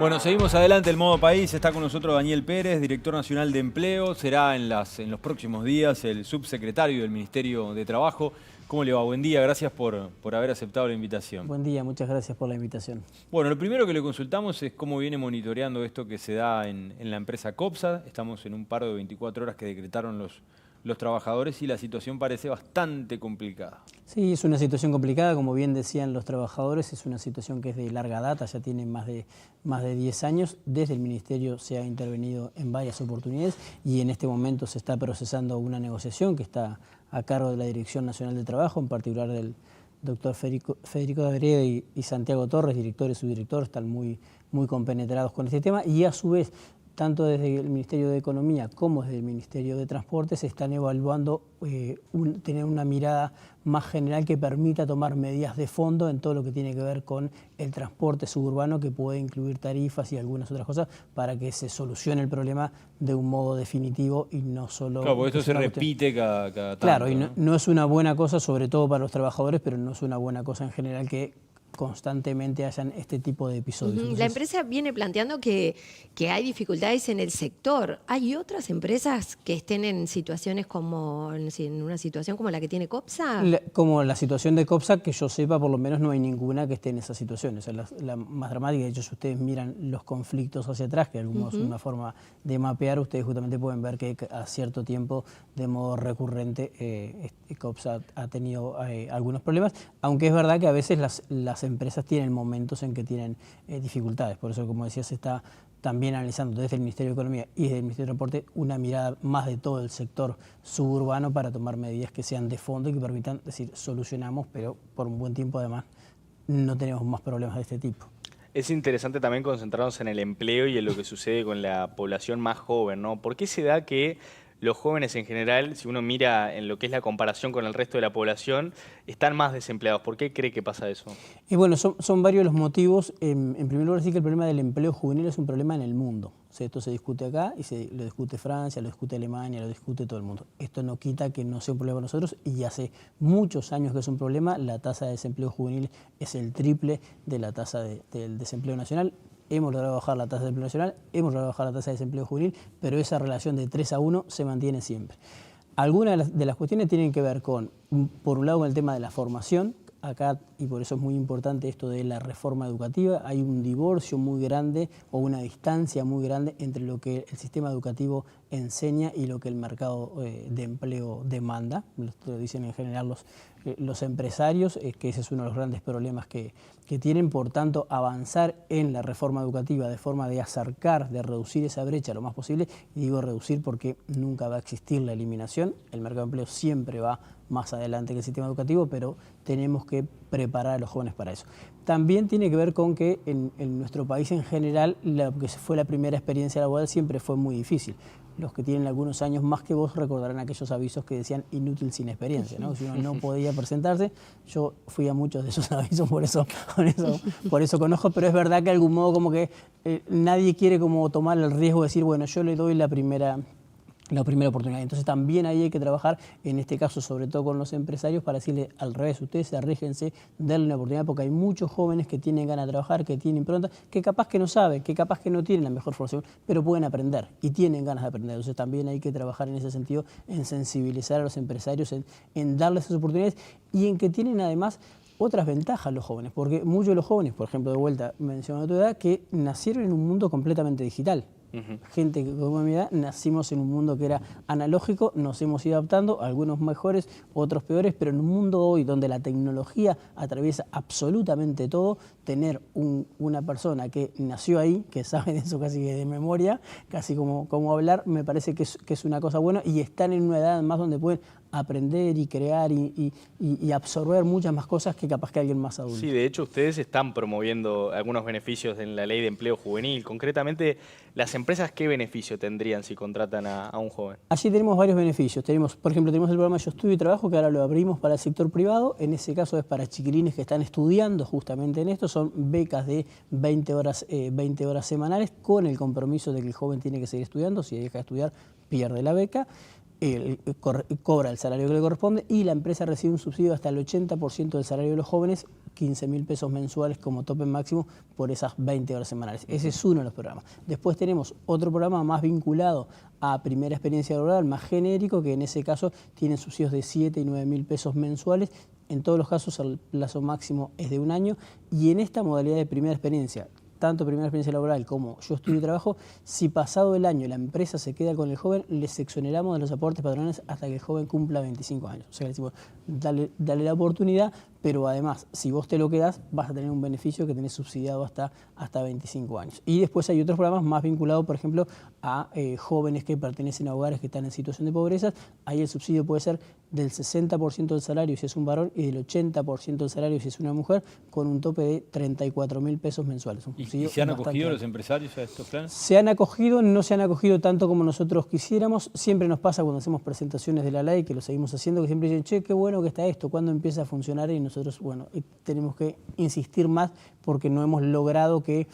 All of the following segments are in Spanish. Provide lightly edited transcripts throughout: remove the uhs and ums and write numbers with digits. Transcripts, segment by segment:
Bueno, seguimos adelante, el Modo País. Está con nosotros Daniel Pérez, director nacional de empleo. Será en los próximos días el subsecretario del Ministerio de Trabajo. ¿Cómo le va? Buen día, gracias por haber aceptado la invitación. Buen día, muchas gracias por la invitación. Bueno, lo primero que le consultamos es cómo viene monitoreando esto que se da en la empresa COPSA. Estamos en un paro de 24 horas que decretaron los trabajadores y la situación parece bastante complicada. Sí, es una situación complicada, como bien decían los trabajadores, es una situación que es de larga data, ya tiene más de 10 años. Desde el Ministerio se ha intervenido en varias oportunidades y en este momento se está procesando una negociación que está a cargo de la Dirección Nacional de Trabajo, en particular del doctor Federico Dabreda y Santiago Torres, director y subdirector, están muy compenetrados con este tema y a su vez, tanto desde el Ministerio de Economía como desde el Ministerio de Transporte se están evaluando tener una mirada más general que permita tomar medidas de fondo en todo lo que tiene que ver con el transporte suburbano, que puede incluir tarifas y algunas otras cosas para que se solucione el problema de un modo definitivo y no solo... Claro, porque esto se repite cada tanto. Claro, y no es una buena cosa, sobre todo para los trabajadores, pero no es una buena cosa en general que constantemente hayan este tipo de episodios. Entonces, la empresa viene planteando que hay dificultades en el sector. ¿Hay otras empresas que estén en situaciones como en una situación como la que tiene COPSA? Como la situación de COPSA, que yo sepa, por lo menos no hay ninguna que esté en esa situación. Esa es la más dramática. De hecho, si ustedes miran los conflictos hacia atrás, que algunos es una forma de mapear, ustedes justamente pueden ver que a cierto tiempo, de modo recurrente, COPSA ha tenido algunos problemas, aunque es verdad que a veces las empresas tienen momentos en que tienen dificultades. Por eso, como decía, se está también analizando desde el Ministerio de Economía y desde el Ministerio de Transporte una mirada más de todo el sector suburbano para tomar medidas que sean de fondo y que permitan decir, solucionamos, pero por un buen tiempo además no tenemos más problemas de este tipo. Es interesante también concentrarnos en el empleo y en lo que sucede con la población más joven, ¿no? ¿Por qué se da que los jóvenes en general, si uno mira en lo que es la comparación con el resto de la población, están más desempleados? ¿Por qué cree que pasa eso? Y bueno, son varios los motivos. En primer lugar, sí que el problema del empleo juvenil es un problema en el mundo. O sea, esto se discute acá y lo discute Francia, lo discute Alemania, lo discute todo el mundo. Esto no quita que no sea un problema para nosotros y hace muchos años que es un problema. La tasa de desempleo juvenil es el triple de la tasa del desempleo nacional. Hemos logrado bajar la tasa de desempleo nacional, hemos logrado bajar la tasa de desempleo juvenil, pero esa relación de 3-1 se mantiene siempre. Algunas de las cuestiones tienen que ver con, por un lado, con el tema de la formación. Acá, y por eso es muy importante esto de la reforma educativa, hay un divorcio muy grande o una distancia muy grande entre lo que el sistema educativo enseña y lo que el mercado de empleo demanda. Lo dicen en general los empresarios, que ese es uno de los grandes problemas que tienen. Por tanto, avanzar en la reforma educativa de forma de acercar, de reducir esa brecha lo más posible, y digo reducir porque nunca va a existir la eliminación. El mercado de empleo siempre va más adelante que el sistema educativo, pero tenemos que preparar a los jóvenes para eso. También tiene que ver con que en nuestro país en general, lo que fue la primera experiencia laboral siempre fue muy difícil. Los que tienen algunos años más que vos recordarán aquellos avisos que decían inútil sin experiencia, ¿no? Si uno no podía presentarse, yo fui a muchos de esos avisos, por eso conozco, pero es verdad que de algún modo como que nadie quiere como tomar el riesgo de decir, bueno, yo le doy la primera oportunidad. Entonces también ahí hay que trabajar, en este caso sobre todo con los empresarios, para decirle al revés, ustedes arríjense, denle una oportunidad, porque hay muchos jóvenes que tienen ganas de trabajar, que tienen impronta, que capaz que no saben, que capaz que no tienen la mejor formación, pero pueden aprender y tienen ganas de aprender. Entonces también hay que trabajar en ese sentido, en sensibilizar a los empresarios, en darles esas oportunidades y en que tienen además otras ventajas los jóvenes, porque muchos de los jóvenes, por ejemplo, de vuelta mencionando tu edad, que nacieron en un mundo completamente digital. Gente que como mi edad nacimos en un mundo que era analógico, nos hemos ido adaptando, algunos mejores, otros peores, pero en un mundo hoy donde la tecnología atraviesa absolutamente todo, tener una persona que nació ahí, que sabe de eso casi de memoria, casi como hablar, me parece que es una cosa buena y están en una edad más donde pueden aprender y crear y absorber muchas más cosas que capaz que alguien más adulto. Sí, de hecho ustedes están promoviendo algunos beneficios en la ley de empleo juvenil. Concretamente, ¿las empresas qué beneficio tendrían si contratan a un joven? Allí tenemos varios beneficios. Por ejemplo, tenemos el programa Yo Estudio y Trabajo, que ahora lo abrimos para el sector privado. En ese caso es para chiquilines que están estudiando justamente en esto. Son becas de 20 horas semanales con el compromiso de que el joven tiene que seguir estudiando. Si deja de estudiar, pierde la beca. cobra el salario que le corresponde y la empresa recibe un subsidio hasta el 80% del salario de los jóvenes, 15.000 pesos mensuales como tope máximo por esas 20 horas semanales. Ese es uno de los programas. Después tenemos otro programa más vinculado a primera experiencia laboral, más genérico, que en ese caso tiene subsidios de 7 y 9.000 pesos mensuales. En todos los casos el plazo máximo es de 1 año y en esta modalidad de primera experiencia, tanto primera experiencia laboral como yo estudio y trabajo, si pasado el año la empresa se queda con el joven, les exoneramos de los aportes patronales hasta que el joven cumpla 25 años. O sea, le decimos, dale la oportunidad, pero además, si vos te lo quedás, vas a tener un beneficio que tenés subsidiado hasta 25 años. Y después hay otros programas más vinculados, por ejemplo, a jóvenes que pertenecen a hogares que están en situación de pobreza. Ahí el subsidio puede ser del 60% del salario si es un varón y del 80% del salario si es una mujer, con un tope de 34.000 pesos mensuales. ¿Y se han acogido los empresarios a estos planes? Se han acogido, no se han acogido tanto como nosotros quisiéramos. Siempre nos pasa cuando hacemos presentaciones de la ley, que lo seguimos haciendo, que siempre dicen, che, qué bueno que está esto, ¿cuándo empieza a funcionar? Y nosotros, bueno, tenemos que insistir más porque no hemos logrado que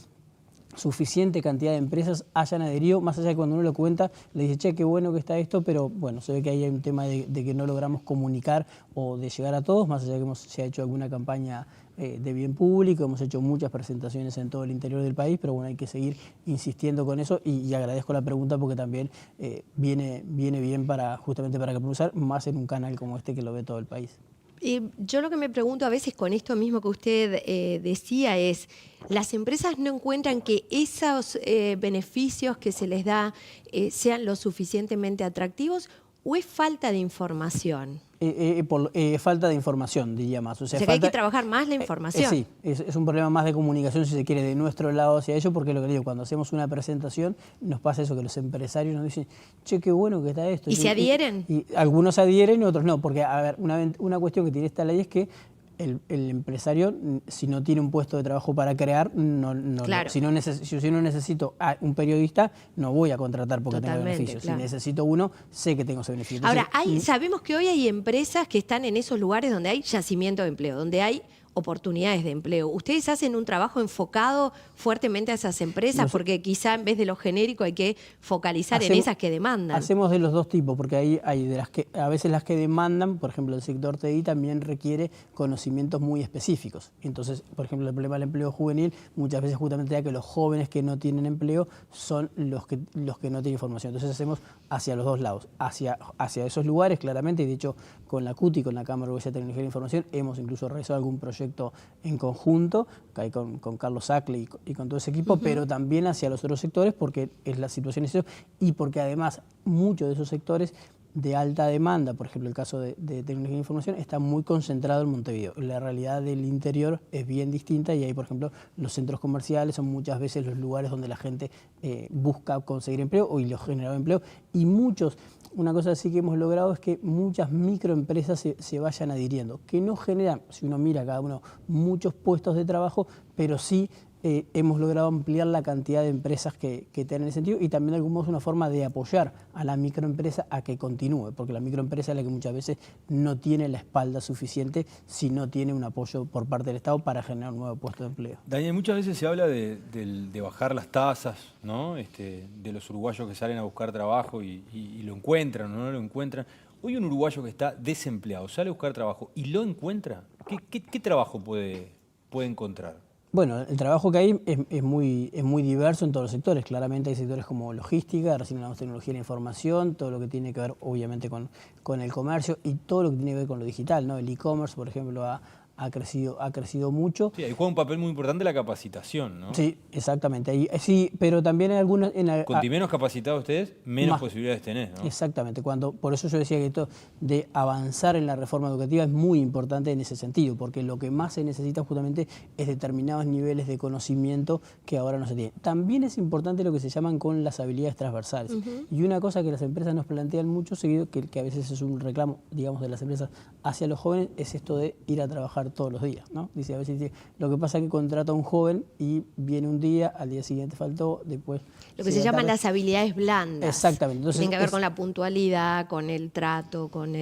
suficiente cantidad de empresas hayan adherido, más allá de cuando uno lo cuenta, le dice, che, qué bueno que está esto, pero bueno, se ve que ahí hay un tema de que no logramos comunicar o de llegar a todos, más allá de que se ha hecho alguna campaña de bien público, hemos hecho muchas presentaciones en todo el interior del país, pero bueno, hay que seguir insistiendo con eso y agradezco la pregunta porque también viene bien justamente para que más en un canal como este que lo ve todo el país. Yo lo que me pregunto a veces con esto mismo que usted decía es, ¿las empresas no encuentran que esos beneficios que se les da sean lo suficientemente atractivos o es falta de información? Falta de información, diría más. O sea, que hay que trabajar más la información. Sí, es un problema más de comunicación, si se quiere, de nuestro lado hacia ello, porque lo que digo, cuando hacemos una presentación nos pasa eso, que los empresarios nos dicen, che, qué bueno que está esto. ¿Y se adhieren? Y algunos adhieren y otros no, porque, a ver, una cuestión que tiene esta ley es que el empresario, si no tiene un puesto de trabajo para crear, claro. Si no necesito un periodista, no voy a contratar porque tengo beneficios. Claro. Si necesito uno, sé que tengo ese beneficio. Ahora, sabemos que hoy hay empresas que están en esos lugares donde hay yacimiento de empleo, donde hay oportunidades de empleo. ¿Ustedes hacen un trabajo enfocado fuertemente a esas empresas? Porque quizá en vez de lo genérico hay que focalizar en esas que demandan. Hacemos de los dos tipos, porque hay de las que a veces las que demandan, por ejemplo, el sector TI también requiere conocimientos muy específicos. Entonces, por ejemplo, el problema del empleo juvenil muchas veces justamente da que los jóvenes que no tienen empleo son los que no tienen información. Entonces hacemos hacia los dos lados, hacia esos lugares claramente, y de hecho con la CUTI, con la Cámara Uruguaya de Tecnología de la Información, hemos incluso realizado algún proyecto en conjunto, con Carlos Sacle y con todo ese equipo, pero también hacia los otros sectores porque es la situación y porque además muchos de esos sectores de alta demanda, por ejemplo el caso de tecnología de información, está muy concentrado en Montevideo. La realidad del interior es bien distinta y ahí, por ejemplo, los centros comerciales son muchas veces los lugares donde la gente busca conseguir empleo y los generadores de empleo y una cosa así que hemos logrado es que muchas microempresas se vayan adhiriendo, que no generan, si uno mira cada uno, muchos puestos de trabajo, pero sí hemos logrado ampliar la cantidad de empresas que tienen ese sentido y también de algún modo es una forma de apoyar a la microempresa a que continúe, porque la microempresa es la que muchas veces no tiene la espalda suficiente si no tiene un apoyo por parte del Estado para generar un nuevo puesto de empleo. Daniel, muchas veces se habla de bajar las tasas, ¿no? De los uruguayos que salen a buscar trabajo y lo encuentran o no lo encuentran. Hoy un uruguayo que está desempleado sale a buscar trabajo y lo encuentra. ¿Qué trabajo puede encontrar? Bueno, el trabajo que hay es muy diverso en todos los sectores. Claramente hay sectores como logística, recién hablamos de tecnología de la información, todo lo que tiene que ver obviamente con el comercio y todo lo que tiene que ver con lo digital, ¿no? El e-commerce, por ejemplo, ha crecido mucho. Sí, ahí juega un papel muy importante la capacitación, ¿no? Sí, exactamente. Sí, pero también hay algunas... Cuanto menos capacitados ustedes, menos posibilidades tenés, ¿no? Exactamente. Por eso yo decía que esto de avanzar en la reforma educativa es muy importante en ese sentido, porque lo que más se necesita justamente es determinados niveles de conocimiento que ahora no se tienen. También es importante lo que se llaman con las habilidades transversales. Y una cosa que las empresas nos plantean mucho seguido, que a veces es un reclamo, digamos, de las empresas hacia los jóvenes, es esto de ir a trabajar todos los días, ¿no? A veces lo que pasa es que contrata a un joven y viene un día, al día siguiente faltó, después... Lo que se llaman las habilidades blandas. Exactamente. Entonces, tienen que ver con la puntualidad, con el trato, con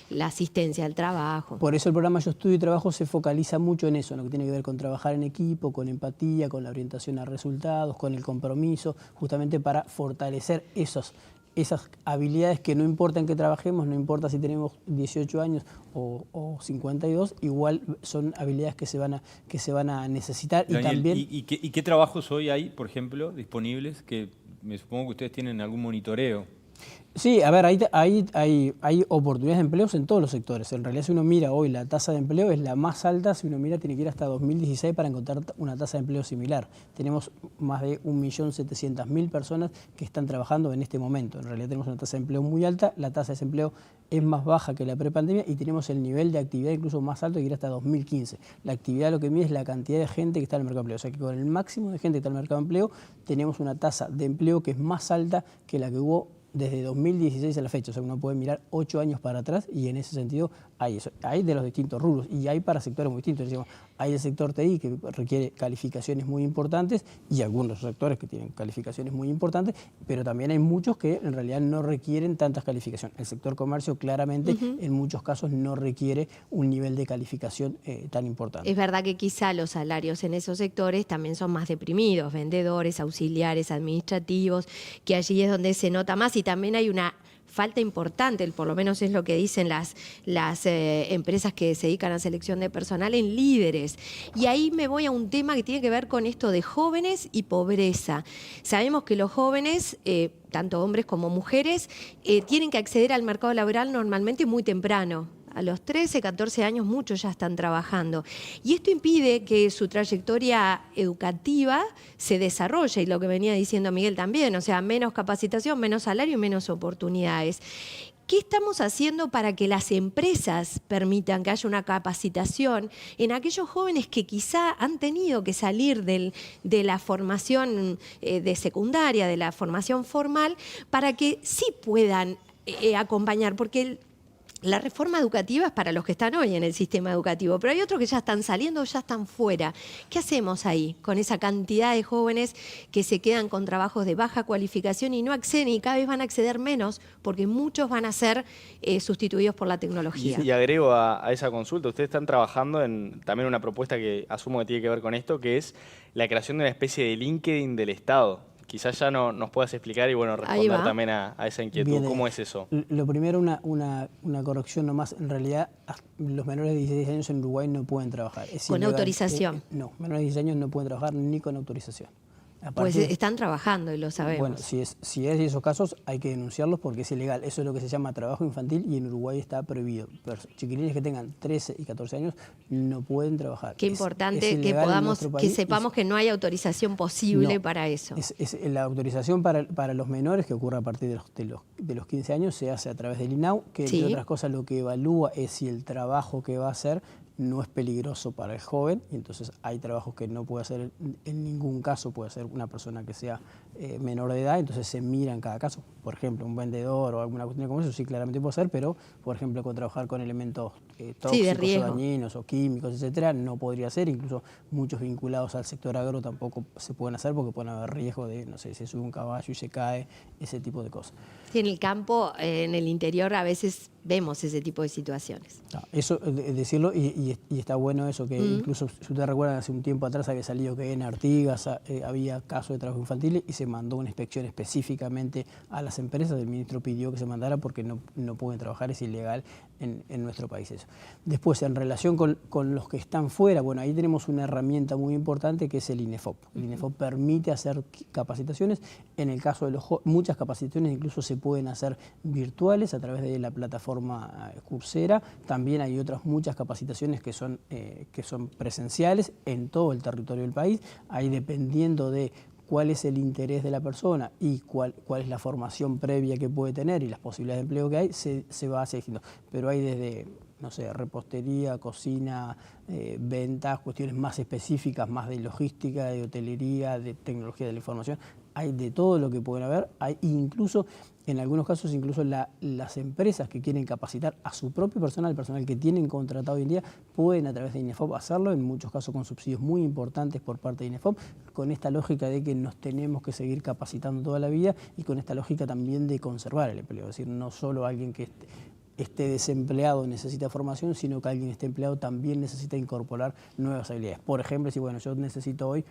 la asistencia al trabajo. Por eso el programa Yo Estudio y Trabajo se focaliza mucho en eso, en lo que tiene que ver con trabajar en equipo, con empatía, con la orientación a resultados, con el compromiso, justamente para fortalecer esas habilidades que no importa en qué trabajemos, no importa si tenemos 18 años o 52, igual son habilidades que se van a necesitar. Daniel, y también... ¿y qué trabajos hoy hay, por ejemplo, disponibles? Que me supongo que ustedes tienen algún monitoreo. Sí, a ver, hay oportunidades de empleos en todos los sectores. En realidad, si uno mira hoy la tasa de empleo es la más alta, si uno mira tiene que ir hasta 2016 para encontrar una tasa de empleo similar. Tenemos más de 1.700.000 personas que están trabajando en este momento. En realidad tenemos una tasa de empleo muy alta, la tasa de desempleo es más baja que la prepandemia y tenemos el nivel de actividad incluso más alto que ir hasta 2015. La actividad lo que mide es la cantidad de gente que está en el mercado de empleo. O sea que con el máximo de gente que está en el mercado de empleo tenemos una tasa de empleo que es más alta que la que hubo desde 2016 a la fecha. O sea, uno puede mirar 8 años para atrás y en ese sentido hay eso. Hay de los distintos rubros y hay para sectores muy distintos. Decimos, hay el sector TI que requiere calificaciones muy importantes y algunos sectores que tienen calificaciones muy importantes, pero también hay muchos que en realidad no requieren tantas calificaciones. El sector comercio claramente en muchos casos no requiere un nivel de calificación tan importante. Es verdad que quizá los salarios en esos sectores también son más deprimidos, vendedores, auxiliares, administrativos, que allí es donde se nota más y también hay una falta importante, por lo menos es lo que dicen las empresas que se dedican a selección de personal, en líderes. Y ahí me voy a un tema que tiene que ver con esto de jóvenes y pobreza. Sabemos que los jóvenes, tanto hombres como mujeres, tienen que acceder al mercado laboral normalmente muy temprano. A los 13, 14 años muchos ya están trabajando. Y esto impide que su trayectoria educativa se desarrolle, y lo que venía diciendo Miguel también, o sea, menos capacitación, menos salario y menos oportunidades. ¿Qué estamos haciendo para que las empresas permitan que haya una capacitación en aquellos jóvenes que quizá han tenido que salir de la formación de secundaria, de la formación formal, para que sí puedan acompañar? Porque la reforma educativa es para los que están hoy en el sistema educativo, pero hay otros que ya están saliendo o ya están fuera. ¿Qué hacemos ahí con esa cantidad de jóvenes que se quedan con trabajos de baja cualificación y no acceden y cada vez van a acceder menos porque muchos van a ser sustituidos por la tecnología? Y agrego a esa consulta, ustedes están trabajando en también una propuesta que asumo que tiene que ver con esto, que es la creación de una especie de LinkedIn del Estado. Quizás ya nos puedas explicar y bueno, responder también a esa inquietud. Bien, ¿Cómo es eso? Lo primero, una corrección nomás. En realidad, los menores de 16 años en Uruguay no pueden trabajar. ¿Con autorización? No, menores de 16 años no pueden trabajar ni con autorización. Pues están trabajando y lo sabemos. Bueno, si es esos casos hay que denunciarlos porque es ilegal. Eso es lo que se llama trabajo infantil y en Uruguay está prohibido. Pero chiquilines que tengan 13 y 14 años no pueden trabajar. Qué importante que sepamos que no hay autorización posible para eso. La autorización para los menores, que ocurre a partir de los 15 años, se hace a través del INAU, que entre otras cosas lo que evalúa es si el trabajo que va a hacer no es peligroso para el joven, y entonces hay trabajos que no puede hacer en ningún caso, puede hacer una persona que sea menor de edad, entonces se mira en cada caso. Por ejemplo, un vendedor o alguna cuestión como eso sí claramente puede hacer, pero por ejemplo con trabajar con elementos tóxicos o dañinos o químicos, etcétera, no podría ser. Incluso muchos vinculados al sector agro tampoco se pueden hacer porque pueden haber riesgo de, no sé, se sube un caballo y se cae, ese tipo de cosas. Sí, en el campo, en el interior, a veces vemos ese tipo de situaciones. Eso, decirlo, y está bueno eso, que incluso, si ustedes recuerdan, hace un tiempo atrás había salido que en Artigas había casos de trabajo infantil y se mandó una inspección específicamente a las empresas. El ministro pidió que se mandara porque no pueden trabajar, es ilegal en nuestro país eso. Después, en relación con los que están fuera, bueno, ahí tenemos una herramienta muy importante que es el INEFOP. El INEFOP permite hacer capacitaciones. En el caso de muchas capacitaciones incluso se pueden hacer virtuales a través de la plataforma Coursera. También hay otras muchas capacitaciones que son presenciales en todo el territorio del país. Ahí, dependiendo de cuál es el interés de la persona y cuál es la formación previa que puede tener y las posibilidades de empleo que hay, se va hacia distinto. Pero hay desde, no sé, repostería, cocina, ventas, cuestiones más específicas, más de logística, de hotelería, de tecnología de la información. Hay de todo lo que pueden haber. Hay incluso, en algunos casos, incluso las empresas que quieren capacitar a su propio personal, el personal que tienen contratado hoy en día, pueden a través de INEFOP hacerlo, en muchos casos con subsidios muy importantes por parte de INEFOP, con esta lógica de que nos tenemos que seguir capacitando toda la vida y con esta lógica también de conservar el empleo. Es decir, no solo alguien que esté desempleado necesita formación, sino que alguien esté empleado también necesita incorporar nuevas habilidades. Por ejemplo, si bueno, yo necesito hoy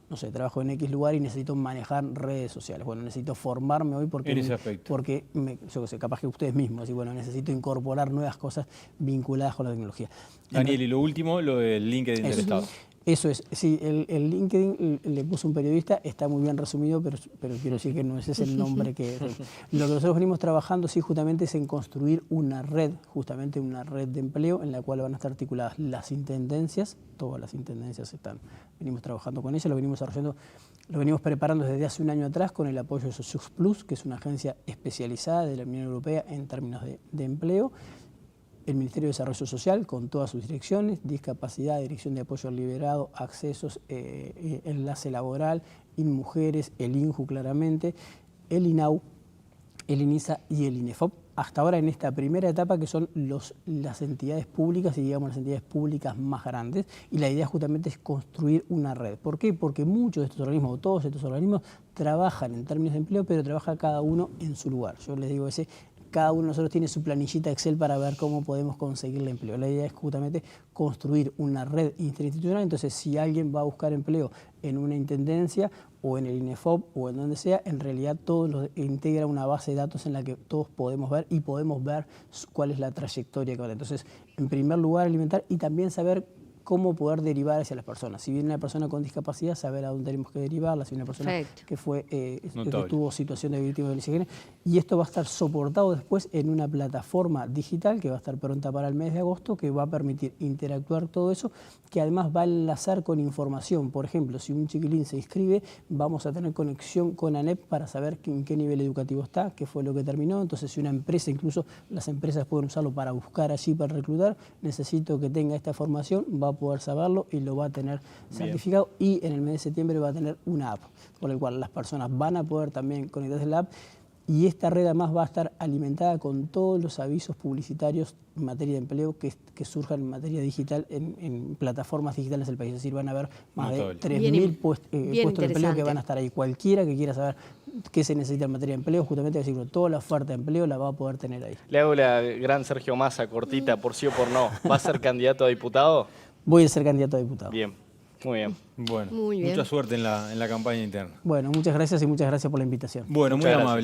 no sé, trabajo en X lugar y necesito manejar redes sociales. Bueno, necesito formarme hoy porque, En ese aspecto. porque yo qué sé, capaz que ustedes mismos, así, bueno, necesito incorporar nuevas cosas vinculadas con la tecnología. Daniel, y lo último, lo del LinkedIn del Estado. Eso es, sí, el LinkedIn le puso un periodista, está muy bien resumido, pero quiero decir que no ese es el nombre que... Lo que nosotros venimos trabajando, sí, justamente es en construir una red, justamente una red de empleo en la cual van a estar articuladas las intendencias, todas las intendencias venimos trabajando con ellas, lo venimos desarrollando, lo venimos preparando desde hace un año atrás con el apoyo de Socius Plus, que es una agencia especializada de la Unión Europea en términos de empleo, el Ministerio de Desarrollo Social con todas sus direcciones, discapacidad, dirección de apoyo al liberado, accesos, enlace laboral, InMujeres, el INJU claramente, el INAU, el INISA y el INEFOP. Hasta ahora en esta primera etapa que son las entidades públicas y digamos las entidades públicas más grandes, y la idea justamente es construir una red. ¿Por qué? Porque muchos de estos organismos, o todos estos organismos, trabajan en términos de empleo, pero trabaja cada uno en su lugar. Yo les digo cada uno de nosotros tiene su planillita Excel para ver cómo podemos conseguir el empleo. La idea es justamente construir una red interinstitucional, entonces si alguien va a buscar empleo en una intendencia o en el INEFOP o en donde sea, en realidad todo integra una base de datos en la que todos podemos ver y podemos ver cuál es la trayectoria que va a tener. Entonces, en primer lugar, alimentar y también saber cómo poder derivar hacia las personas. Si viene una persona con discapacidad, saber a dónde tenemos que derivarla, si viene una persona que tuvo situación de víctima de violencia de género. Y esto va a estar soportado después en una plataforma digital que va a estar pronta para el mes de agosto, que va a permitir interactuar todo eso, que además va a enlazar con información. Por ejemplo, si un chiquilín se inscribe, vamos a tener conexión con ANEP para saber en qué nivel educativo está, qué fue lo que terminó. Entonces, si una empresa, incluso las empresas pueden usarlo para buscar allí, para reclutar, necesito que tenga esta formación, va a poder saberlo y lo va a tener certificado. Y en el mes de septiembre va a tener una app, por el cual las personas van a poder también conectarse a la app, y esta red además va a estar alimentada con todos los avisos publicitarios en materia de empleo que surjan en materia digital en plataformas digitales del país. Es decir, van a haber más de 3.000 puestos de empleo que van a estar ahí. Cualquiera que quiera saber qué se necesita en materia de empleo, justamente decirlo, toda la oferta de empleo la va a poder tener ahí. Le hago la gran Sergio Massa, cortita, por sí o por no. ¿Va a ser candidato a diputado? Voy a ser candidato a diputado. Bien, muy bien. Bueno, Muy bien. mucha suerte en la campaña interna. Bueno, muchas gracias y muchas gracias por la invitación. Bueno, muy Muchas amable.